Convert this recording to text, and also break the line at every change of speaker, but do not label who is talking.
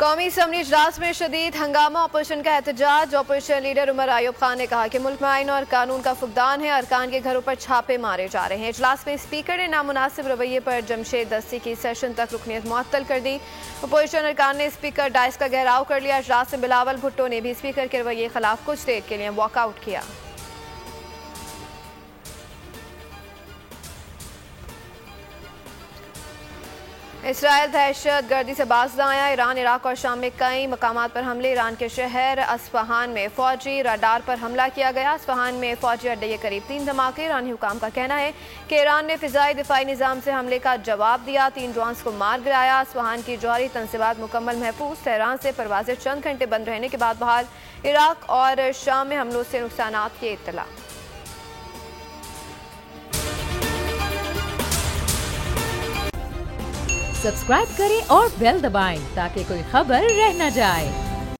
कौमी असम्बली इजलास में शदीद हंगामा, अपोजिशन का एहतजाज। अपोजिशन लीडर उमर आयूब खान ने कहा कि मुल्क में आइन और कानून का फुकदान है, अरकान के घरों पर छापे मारे जा रहे हैं। इजलास में स्पीकर ने नामुनासिब रवैये पर जमशेद दस्ती की सेशन तक रुकनीत मुअत्तल कर दी। अपोजिशन अरकान ने स्पीकर डाइस का घेराव कर लिया। इजलास में बिलावल भुट्टो ने भी स्पीकर के रवैये के खिलाफ कुछ देर के लिए वॉकआउट किया। इसराइल दहशत गर्दी से बाज आया। ईरान, इराक और शाम में कई मकामात पर हमले। ईरान के शहर अस्फहान में फौजी रडार पर हमला किया गया। अस्फहान में फौजी अड्डे के करीब 3 धमाके। ईरानी हुकाम का कहना है कि ईरान ने फिजाई दिफाई निज़ाम से हमले का जवाब दिया, 3 ड्रोन्स को मार गिराया। अस्फहान की जौहरी तनसीबात मुकम्मल महफूज। तेहरान से परवाजें चंद घंटे बंद रहने के बाद बहाल। इराक और शाम में हमलों से नुकसानात की इत्तला।
सब्सक्राइब करें और बेल दबाएं ताकि कोई खबर रह न जाए।